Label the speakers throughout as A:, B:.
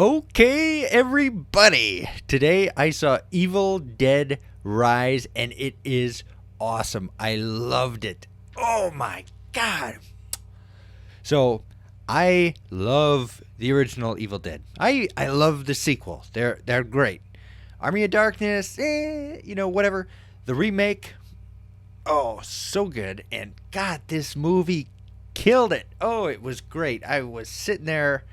A: Okay, everybody. Today I saw Evil Dead Rise, and it is awesome. I loved it. Oh my God. So, I love the original Evil Dead. I love the sequel. They're great. Army of Darkness, whatever. The remake, oh, so good. And God, this movie killed it. Oh, it was great. I was sitting there.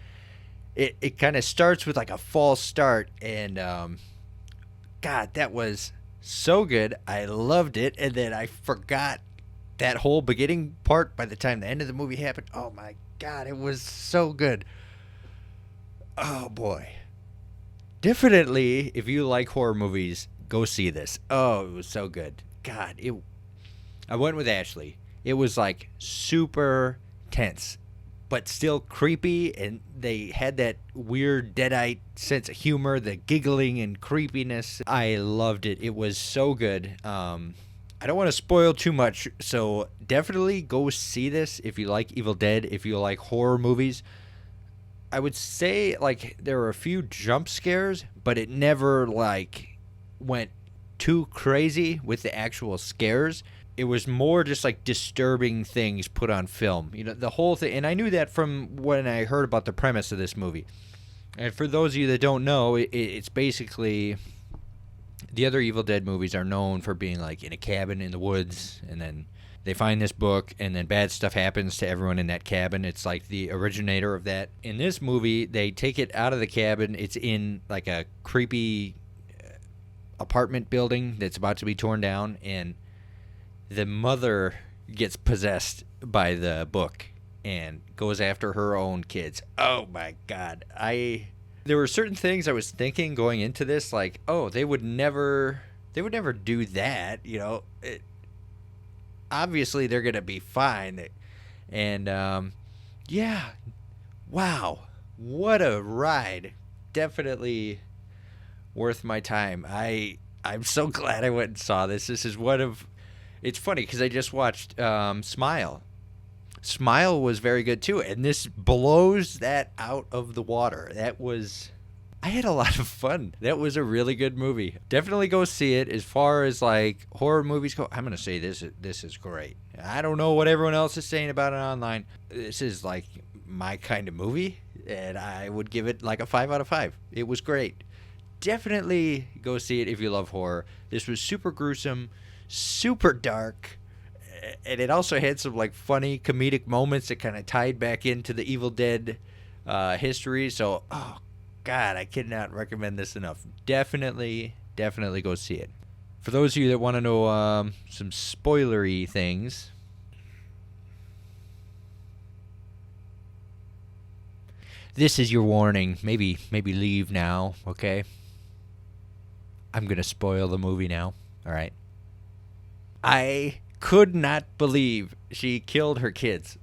A: It kind of starts with like a false start, and God, that was so good. I loved it, and then I forgot that whole beginning part by the time the end of the movie happened. Oh my God, it was so good. Oh boy. Definitely, if you like horror movies, go see this. Oh, it was so good. God, I went with Ashley. It was like super tense, but still creepy, and they had that weird deadite sense of humor, the giggling and creepiness. I loved it. It was so good. I don't want to spoil too much, so definitely go see this if you like Evil Dead, if you like horror movies. I would say like there were a few jump scares, but it never like went too crazy with the actual scares. It was more just like disturbing things put on film. The whole thing. And I knew that from when I heard about the premise of this movie. And for those of you that don't know, it's basically the other Evil Dead movies are known for being like in a cabin in the woods, and then they find this book, and then bad stuff happens to everyone in that cabin. It's like the originator of that. In this movie, they take it out of the cabin. It's in like a creepy apartment building that's about to be torn down, and the mother gets possessed by the book and goes after her own kids. Oh my God. There were certain things I was thinking going into this, like, oh, they would never do that, obviously they're going to be fine. And yeah. Wow. What a ride. Definitely worth my time. I'm so glad I went and saw this. This is one of... It's funny because I just watched Smile. Smile was very good too, and this blows that out of the water. I had a lot of fun. That was a really good movie. Definitely go see it. As far as like horror movies go, I'm gonna say this is great. I don't know what everyone else is saying about it online. This is like my kind of movie, and I would give it like a 5 out of 5. It was great. Definitely go see it if you love horror. This was super gruesome, super dark, and it also had some like funny comedic moments that kind of tied back into the Evil Dead history. So, oh God, I cannot recommend this enough. Definitely go see it. For those of you that want to know some spoilery things, this is your warning. Maybe leave now, okay? I'm gonna spoil the movie now. All right. I could not believe she killed her kids.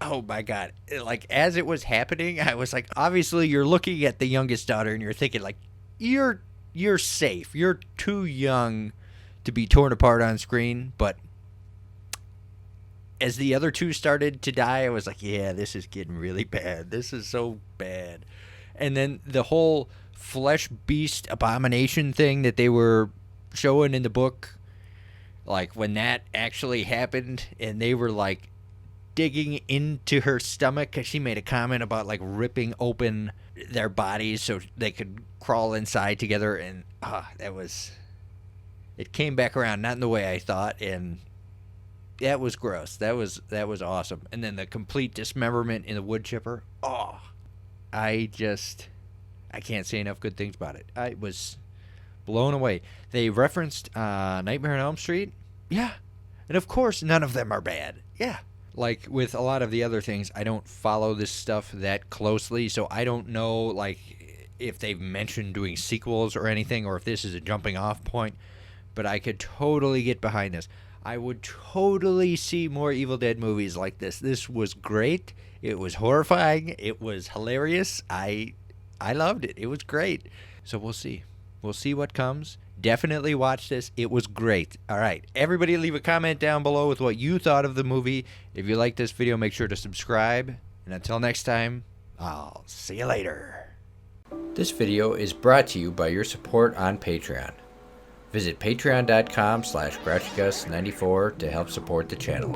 A: Oh my God. Like, as it was happening, I was like, obviously you're looking at the youngest daughter and you're thinking like, you're safe. You're too young to be torn apart on screen. But as the other two started to die, I was like, yeah, this is getting really bad. This is so bad. And then the whole flesh beast abomination thing that they were showing in the book, like when that actually happened and they were like digging into her stomach, because she made a comment about like ripping open their bodies so they could crawl inside together, and it came back around, not in the way I thought, and that was gross. That was awesome. And then the complete dismemberment in the wood chipper. Oh, I can't say enough good things about it. I was blown away. They referenced Nightmare on Elm Street. Yeah. And of course, none of them are bad. Yeah. Like with a lot of the other things, I don't follow this stuff that closely, so I don't know like if they've mentioned doing sequels or anything, or if this is a jumping off point. But I could totally get behind this. I would totally see more Evil Dead movies like this. This was great. It was horrifying. It was hilarious. I loved it. It was great. So we'll see. We'll see what comes. Definitely watch this. It was great. All right. Everybody leave a comment down below with what you thought of the movie. If you like this video, make sure to subscribe. And until next time, I'll see you later. This video is brought to you by your support on Patreon. Visit patreon.com/GrouchyGus94 to help support the channel.